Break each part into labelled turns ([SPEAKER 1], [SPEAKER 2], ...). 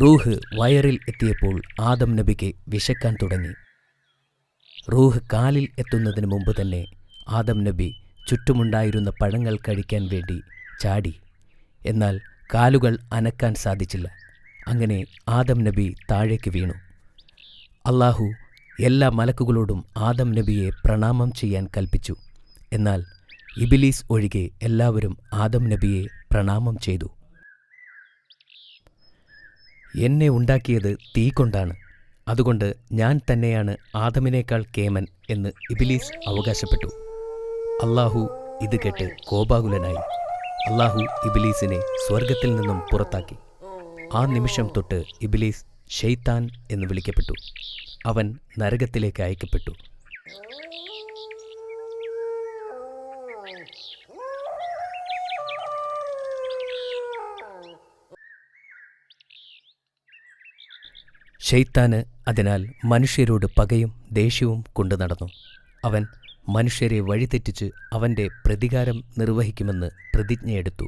[SPEAKER 1] റൂഹ് വയറിൽ എത്തിയപ്പോൾ ആദം നബിക്ക് വിശക്കാൻ തുടങ്ങി. റൂഹ് കാലിൽ എത്തുന്നതിന് മുമ്പ് തന്നെ ആദം നബി ചുറ്റുമുണ്ടായിരുന്ന പഴങ്ങൾ കഴിക്കാൻ വേണ്ടി ചാടി. എന്നാൽ കാലുകൾ അനക്കാൻ സാധിച്ചില്ല. അങ്ങനെ ആദം നബി താഴേക്ക് വീണു. അല്ലാഹു എല്ലാ മലക്കുകളോടും ആദം നബിയെ പ്രണാമം ചെയ്യാൻ കൽപ്പിച്ചു. എന്നാൽ ഇബ്ലീസ് ഒഴികെ എല്ലാവരും ആദം നബിയെ പ്രണാമം ചെയ്തു. എന്നെ ഉണ്ടാക്കിയത് തീ കൊണ്ടാണ്, അതുകൊണ്ട് ഞാൻ തന്നെയാണ് ആദമിനേക്കാൾ കേമൻ എന്ന് ഇബ്ലീസ് അവകാശപ്പെട്ടു. അല്ലാഹു ഇത് കേട്ട് കോപാകുലനായി. അല്ലാഹു ഇബ്ലീസിനെ സ്വർഗത്തിൽ നിന്നും പുറത്താക്കി. ആ നിമിഷം തൊട്ട് ഇബ്ലീസ് ശൈത്താൻ എന്ന് വിളിക്കപ്പെട്ടു. അവൻ നരകത്തിലേക്ക് അയക്കപ്പെട്ടു. ശൈത്താന് അതിനാൽ മനുഷ്യരോട് പകയും ദേഷ്യവും കൊണ്ടു നടന്നു. അവൻ മനുഷ്യരെ വഴിതെറ്റിച്ച് അവൻ്റെ പ്രതികാരം നിർവഹിക്കുമെന്ന് പ്രതിജ്ഞയെടുത്തു.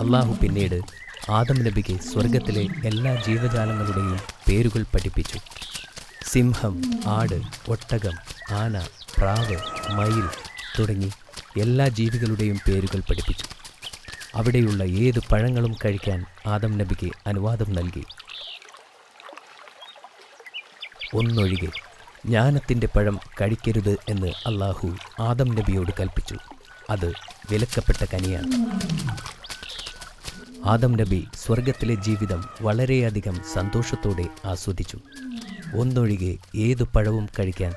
[SPEAKER 1] അല്ലാഹു പിന്നീട് ആദം നബിക്ക് സ്വർഗത്തിലെ എല്ലാ ജീവജാലങ്ങളുടെയും പേരുകൾ പഠിപ്പിച്ചു. സിംഹം, ആട്, ഒട്ടകം, ആന, പ്രാവ്, മയിൽ തുടങ്ങി എല്ലാ ജീവികളുടെയും പേരുകൾ പഠിപ്പിച്ചു. അവിടെയുള്ള ഏത് പഴങ്ങളും കഴിക്കാൻ ആദം നബിക്ക് അനുവാദം നൽകി. ഒന്നൊഴികെ ജ്ഞാനത്തിൻ്റെ പഴം കഴിക്കരുത് എന്ന് അല്ലാഹു ആദം നബിയോട് കൽപ്പിച്ചു. അത് വിലക്കപ്പെട്ട കനിയാണ്. ആദം നബി സ്വർഗത്തിലെ ജീവിതം വളരെയധികം സന്തോഷത്തോടെ ആസ്വദിച്ചു. ഒന്നൊഴികെ ഏതു പഴവും കഴിക്കാൻ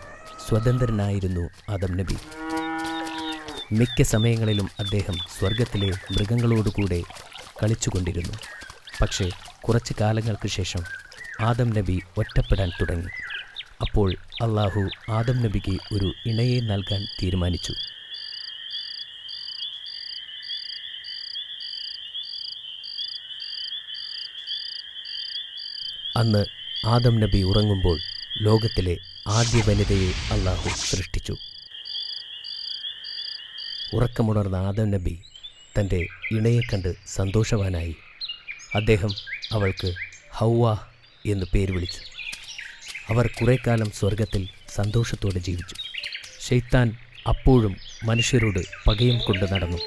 [SPEAKER 1] സ്വതന്ത്രനായിരുന്നു ആദം നബി. മിക്ക സമയങ്ങളിലും അദ്ദേഹം സ്വർഗത്തിലെ മൃഗങ്ങളോടുകൂടെ കളിച്ചുകൊണ്ടിരുന്നു. പക്ഷേ കുറച്ചു കാലങ്ങൾക്ക് ശേഷം ആദം നബി ഒറ്റപ്പെടാൻ തുടങ്ങി. അപ്പോൾ അല്ലാഹു ആദം നബിക്ക് ഒരു ഇണയെ നൽകാൻ തീരുമാനിച്ചു. അന്ന് ആദം നബി ഉറങ്ങുമ്പോൾ ലോകത്തിലെ ആദ്യ വനിതയെ അല്ലാഹു സൃഷ്ടിച്ചു. ഉറക്കമുണർന്ന ആദം നബി തൻ്റെ ഇണയെ കണ്ട് സന്തോഷവാനായി. അദ്ദേഹം അവൾക്ക് ഹൗവ എന്ന് പേര് വിളിച്ചു. അവർ കുറേക്കാലം സ്വർഗത്തിൽ സന്തോഷത്തോടെ ജീവിച്ചു. ശൈത്താൻ അപ്പോഴും മനുഷ്യരോട് പകയും കൊണ്ട് നടന്നു.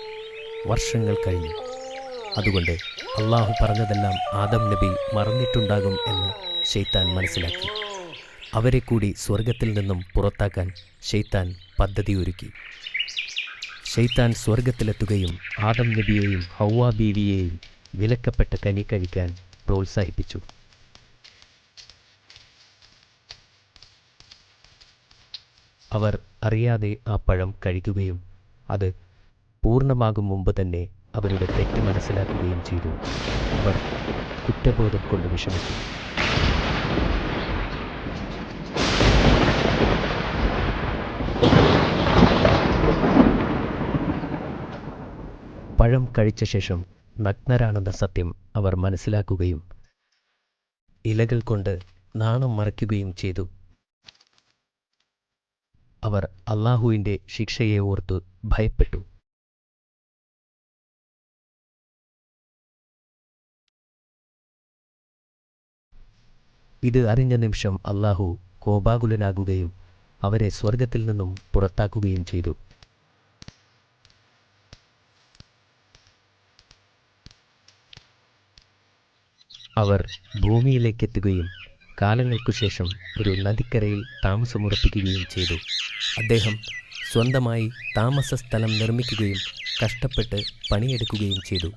[SPEAKER 1] വർഷങ്ങൾ കഴിഞ്ഞു. അതുകൊണ്ട് അല്ലാഹു പറഞ്ഞതെല്ലാം ആദം നബി മറന്നിട്ടുണ്ടാകും എന്ന് ശൈത്താൻ മനസ്സിലാക്കി. അവരെ കൂടി സ്വർഗത്തിൽ നിന്നും പുറത്താക്കാൻ ശൈത്താൻ പദ്ധതിയൊരുക്കി. ശൈത്താൻ സ്വർഗത്തിലെത്തുകയും ആദം നബിയെയും ഹൗവ ബീവിയെയും വിലക്കപ്പെട്ട കനി കഴിക്കാൻ പ്രോത്സാഹിപ്പിച്ചു. അവർ അറിയാതെ ആ പഴം കഴിക്കുകയും അത് പൂർണ്ണമാകും മുമ്പ് തന്നെ അവരുടെ തെറ്റ് മനസ്സിലാക്കുകയും ചെയ്തു. അവർ കുറ്റബോധം കൊണ്ട് വിഷമിച്ചു. പഴം കഴിച്ച ശേഷം നഗ്നരാണെന്ന സത്യം അവർ മനസ്സിലാക്കുകയും ഇലകൾ കൊണ്ട് നാണം മറയ്ക്കുകയും ചെയ്തു. അവർ അല്ലാഹുവിൻ്റെ ശിക്ഷയെ ഓർത്തു ഭയപ്പെട്ടു. ഇത് അറിഞ്ഞ നിമിഷം അല്ലാഹു കോപാകുലനാകുകയും അവരെ സ്വർഗത്തിൽ നിന്നും പുറത്താക്കുകയും ചെയ്തു. അവർ ഭൂമിയിലേക്കെത്തുകയും കാലങ്ങൾക്കു ശേഷം ഒരു നദിക്കരയിൽ താമസമുറപ്പിക്കുകയും ചെയ്തു. അദ്ദേഹം സ്വന്തമായി താമസ സ്ഥലം നിർമ്മിക്കുകയും കഷ്ടപ്പെട്ട് പണിയെടുക്കുകയും ചെയ്തു.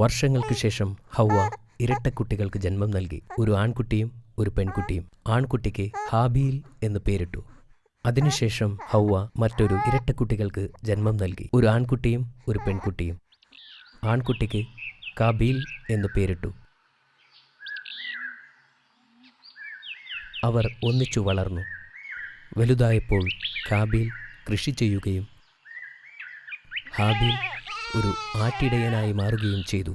[SPEAKER 1] വർഷങ്ങൾക്ക് ശേഷം ഹൗവ ഇരട്ടക്കുട്ടികൾക്ക് ജന്മം നൽകി. ഒരു ആൺകുട്ടിയും ഒരു പെൺകുട്ടിയും. ആൺകുട്ടിക്ക് ഹാബീൽ എന്ന് പേരിട്ടു. അതിനുശേഷം ഹൗവ മറ്റൊരു ഇരട്ടക്കുട്ടികൾക്ക് ജന്മം നൽകി. ഒരു ആൺകുട്ടിയും ഒരു പെൺകുട്ടിയും. ആൺകുട്ടിക്ക് കാബീൽ എന്ന് പേരിട്ടു. അവർ ഒന്നിച്ചു വളർന്നു. വലുതായപ്പോൾ കാബീൽ കൃഷി ചെയ്യുകയും ഹാബീൽ ഒരു ആട്ടിടയനായി മാറുകയും ചെയ്തു.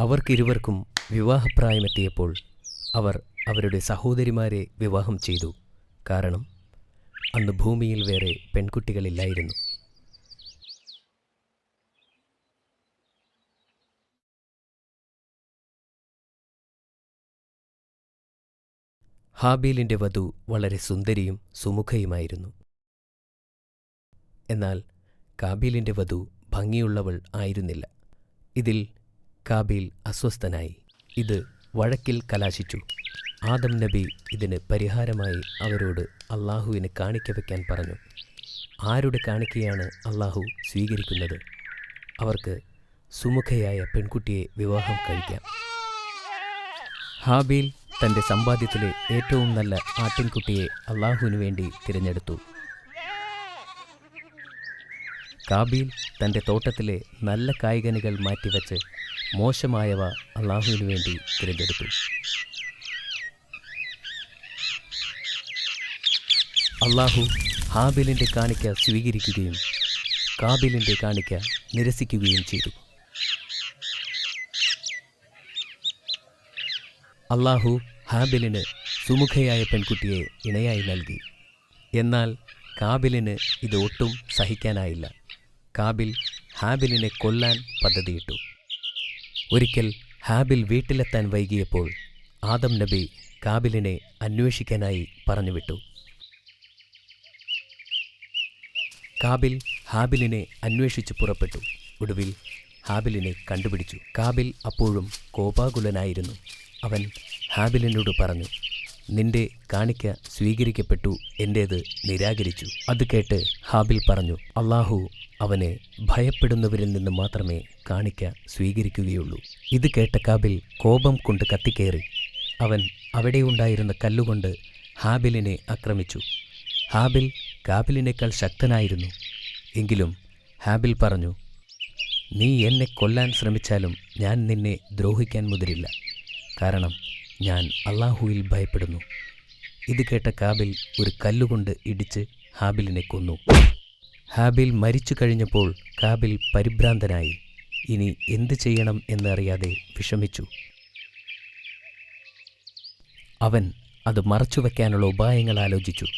[SPEAKER 1] അവർക്കിരുവർക്കും വിവാഹപ്രായമെത്തിയപ്പോൾ അവർ അവരുടെ സഹോദരിമാരെ വിവാഹം ചെയ്തു. കാരണം അന്ന് ഭൂമിയിൽ വേറെ പെൺകുട്ടികളില്ലായിരുന്നു. ഹാബീലിൻ്റെ വധു വളരെ സുന്ദരിയും സുമുഖയുമായിരുന്നു. എന്നാൽ കാബീലിൻ്റെ വധു ഭംഗിയുള്ളവൾ ആയിരുന്നില്ല. ഇതിൽ കാബീൽ അസ്വസ്ഥനായി. ഇത് വഴക്കിൽ കലാശിച്ചു. ആദം നബി ഇതിന് പരിഹാരമായി അവരോട് അള്ളാഹുവിന് കാണിക്ക വയ്ക്കാൻ പറഞ്ഞു. ആരുടെ കാണിക്കയാണ് അള്ളാഹു സ്വീകരിക്കുന്നത്? അവർക്ക് സുമുഖയായ പെൺകുട്ടിയെ വിവാഹം കഴിക്കാം. ഹാബീൽ തൻ്റെ സമ്പാദ്യത്തിലെ ഏറ്റവും നല്ല ആട്ടിൻകുട്ടിയെ അള്ളാഹുവിനു വേണ്ടി തിരഞ്ഞെടുത്തു. കാബീൽ തൻ്റെ തോട്ടത്തിലെ നല്ല കായ്കനികൾ മാറ്റിവെച്ച് മോശമായവ അള്ളാഹുവിനു വേണ്ടി തിരഞ്ഞെടുത്തു. അള്ളാഹു ഹാബീലിൻ്റെ കാണിക്ക സ്വീകരിക്കുകയും കാബീലിൻ്റെ കാണിക്ക നിരസിക്കുകയും ചെയ്തു. അള്ളാഹു ഹാബിലിന് സുമുഖയായ പെൺകുട്ടിയെ ഇണയായി നൽകി. എന്നാൽ കാബിലിന് ഇത് ഒട്ടും സഹിക്കാനായില്ല. കാബിൽ ഹാബിലിനെ കൊല്ലാൻ പദ്ധതിയിട്ടു. ഒരിക്കൽ ഹാബിൽ വീട്ടിലെത്താൻ വൈകിയപ്പോൾ ആദം നബി കാബിലിനെ അന്വേഷിക്കാനായി പറഞ്ഞുവിട്ടു. കാബിൽ ഹാബിലിനെ അന്വേഷിച്ച് പുറപ്പെട്ടു. ഒടുവിൽ ഹാബിലിനെ കണ്ടുപിടിച്ചു. കാബിൽ അപ്പോഴും കോപാകുലനായിരുന്നു. അവൻ ഹാബിലിനോട് പറഞ്ഞു, നിന്റെ കാണിക്ക സ്വീകരിക്കപ്പെട്ടു, എൻ്റേത് നിരാകരിച്ചു. അത് കേട്ട് ഹാബിൽ പറഞ്ഞു, അള്ളാഹു അവനെ ഭയപ്പെടുന്നവരിൽ നിന്ന് മാത്രമേ കാണിക്ക സ്വീകരിക്കുകയുള്ളൂ. ഇത് കേട്ട കാബിൽ കോപം കൊണ്ട് കത്തിക്കേറി. അവൻ അവിടെയുണ്ടായിരുന്ന കല്ലുകൊണ്ട് ഹാബിലിനെ ആക്രമിച്ചു. ഹാബിൽ കാബിലിനേക്കാൾ ശക്തനായിരുന്നു. എങ്കിലും ഹാബിൽ പറഞ്ഞു, നീ എന്നെ കൊല്ലാൻ ശ്രമിച്ചാലും ഞാൻ നിന്നെ ദ്രോഹിക്കാൻ മുതിരില്ല. കാരണം ഞാൻ അള്ളാഹുവിൽ ഭയപ്പെടുന്നു. ഇത് കേട്ട കാബിൽ ഒരു കല്ലുകൊണ്ട് ഇടിച്ച് ഹാബിലിനെ കൊന്നു. ഹാബിൽ മരിച്ചു കഴിഞ്ഞപ്പോൾ കാബിൽ പരിഭ്രാന്തനായി. ഇനി എന്ത് ചെയ്യണം എന്നറിയാതെ വിഷമിച്ചു. അവൻ അത് മറച്ചുവെക്കാനുള്ള ഉപായങ്ങൾ ആലോചിച്ചു.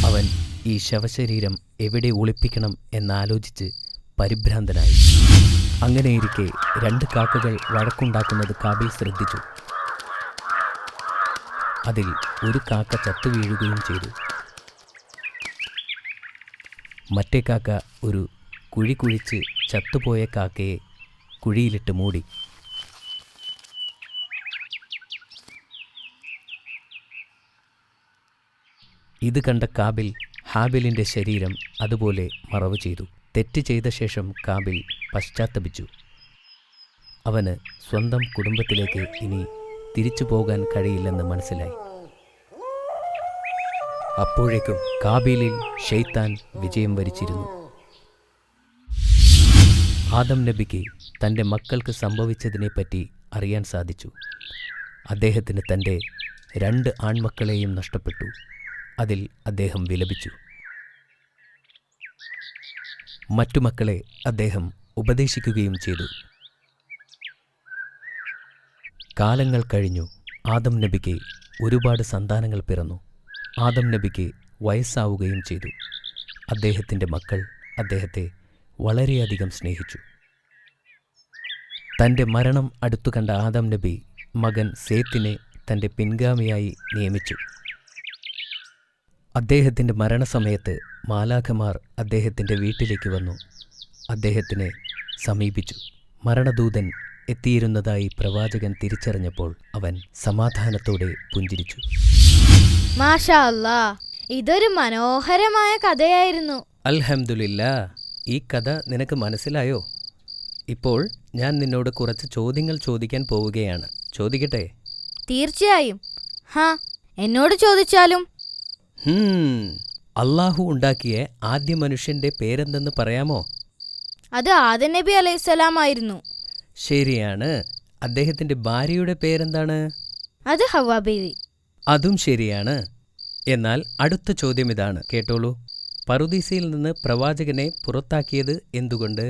[SPEAKER 1] അവൻ ഈ ശവശരീരം എവിടെ ഒളിപ്പിക്കണം എന്നാലോചിച്ച് പരിഭ്രാന്തനായി. അങ്ങനെയിരിക്കെ 2 കാക്കകൾ വഴക്കുണ്ടാക്കുന്നത് കാബിൽ ശ്രദ്ധിച്ചു. അതിൽ ഒരു കാക്ക ചത്തുവീഴുകയും ചെയ്തു. മറ്റേ കാക്ക ഒരു കുഴി കുഴിച്ച് ചത്തുപോയ കാക്കയെ കുഴിയിലിട്ട് മൂടി. ഇത് കണ്ട കാബിൽ ഹാബിലിൻ്റെ ശരീരം അതുപോലെ മറവ് ചെയ്തു. തെറ്റ് ചെയ്ത ശേഷം കാബിൽ പശ്ചാത്തപിച്ചു. അവന് സ്വന്തം കുടുംബത്തിലേക്ക് ഇനി തിരിച്ചു പോകാൻ കഴിയില്ലെന്ന് മനസ്സിലായി. അപ്പോഴേക്കും കാബീലിൽ ശൈത്താൻ വിജയം വരിച്ചിരുന്നു. ആദം നബിക്ക് തൻ്റെ മക്കൾക്ക് സംഭവിച്ചതിനെപ്പറ്റി അറിയാൻ സാധിച്ചു. അദ്ദേഹത്തിന് തൻ്റെ 2 ആൺമക്കളെയും നഷ്ടപ്പെട്ടു. അതിൽ അദ്ദേഹം വിലപിച്ചു. മറ്റു മക്കളെ അദ്ദേഹം ഉപദേശിക്കുകയും ചെയ്തു. കാലങ്ങൾ കഴിഞ്ഞു. ആദം നബിക്ക് ഒരുപാട് സന്താനങ്ങൾ പിറന്നു. ആദം നബിക്ക് വയസ്സാവുകയും ചെയ്തു. അദ്ദേഹത്തിൻ്റെ മക്കൾ അദ്ദേഹത്തെ വളരെയധികം സ്നേഹിച്ചു. തൻ്റെ മരണം അടുത്തു കണ്ട ആദം നബി മകൻ സേത്തിനെ തൻ്റെ പിൻഗാമിയായി നിയമിച്ചു. അദ്ദേഹത്തിൻ്റെ മരണസമയത്ത് മാലാഖമാർ അദ്ദേഹത്തിൻ്റെ വീട്ടിലേക്ക് വന്നു. അദ്ദേഹത്തിനെ സമീപിച്ചു. മരണദൂതൻ എത്തിയിരുന്നതായി പ്രവാചകൻ തിരിച്ചറിഞ്ഞപ്പോൾ അവൻ സമാധാനത്തോടെ പുഞ്ചിരിച്ചു.
[SPEAKER 2] മാഷാ അല്ലാഹ്, ഇതൊരു മനോഹരമായ കഥയായിരുന്നു.
[SPEAKER 1] അൽഹംദുലില്ലാ, ഈ കഥ നിനക്ക് മനസ്സിലായോ? ഇപ്പോൾ ഞാൻ നിന്നോട് കുറച്ച് ചോദ്യങ്ങൾ ചോദിക്കാൻ പോവുകയാണ്. ചോദിക്കട്ടെ?
[SPEAKER 2] തീർച്ചയായും. എന്നോട് ചോദിച്ചാലും.
[SPEAKER 1] അള്ളാഹു ഉണ്ടാക്കിയ ആദ്യ മനുഷ്യന്റെ പേരെന്തെന്ന് പറയാമോ?
[SPEAKER 2] അത് ആദം നബി അലൈഹിസ്സലാം ആയിരുന്നു.
[SPEAKER 1] ശരിയാണ്. അദ്ദേഹത്തിന്റെ ഭാര്യയുടെ പേരെന്താണ്?
[SPEAKER 2] അത് ഹവ്വ ബീവി.
[SPEAKER 1] അതും ശരിയാണ്. എന്നാൽ അടുത്ത ചോദ്യം ഇതാണ്, കേട്ടോളൂ. പറുദീസയിൽ നിന്ന് പ്രവാചകനെ പുറത്താക്കിയത് എന്തുകൊണ്ട്?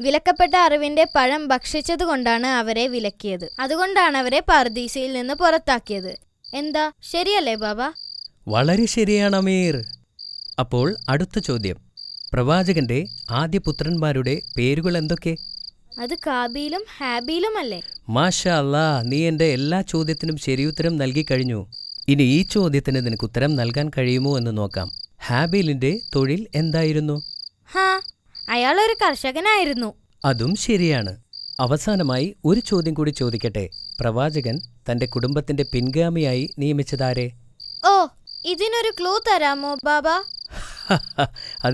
[SPEAKER 2] വിലക്കപ്പെട്ട അറിവിന്റെ പഴം ഭക്ഷിച്ചതുകൊണ്ടാണ് അവരെ വിലക്കിയത്. അതുകൊണ്ടാണ് അവരെ പറുദീസയിൽ നിന്ന് പുറത്താക്കിയത്. എന്താ ശരിയല്ലേ ബാബ?
[SPEAKER 1] വളരെ ശരിയാണ് അമീർ. അപ്പോൾ അടുത്ത ചോദ്യം. പ്രവാചകന്റെ ആദ്യ പുത്രന്മാരുടെ പേരുകൾ എന്തൊക്കെ?
[SPEAKER 2] അത് കാബീലും ഹാബീലും അല്ലേ?
[SPEAKER 1] മാഷാ അല്ലാ, നീ എൻ്റെ എല്ലാ ചോദ്യത്തിനും ശരിയുത്തരം നൽകി കഴിഞ്ഞു. ഇനി ഈ ചോദ്യത്തിന് നിനക്ക് ഉത്തരം നൽകാൻ കഴിയുമോ എന്ന് നോക്കാം. ഹാബീലിന്റെ തൊഴിൽ എന്തായിരുന്നു?
[SPEAKER 2] ഹാ, അയാളൊരു കർഷകനായിരുന്നു.
[SPEAKER 1] അതും ശരിയാണ്. അവസാനമായി ഒരു ചോദ്യം കൂടി ചോദിക്കട്ടെ. പ്രവാചകൻ തന്റെ കുടുംബത്തിന്റെ പിൻഗാമിയായി നിയമിച്ചതാരെ?
[SPEAKER 2] ഓ, ഇതിനൊരു ക്ലൂ തരാമോ ബാബാ?
[SPEAKER 1] അതിന്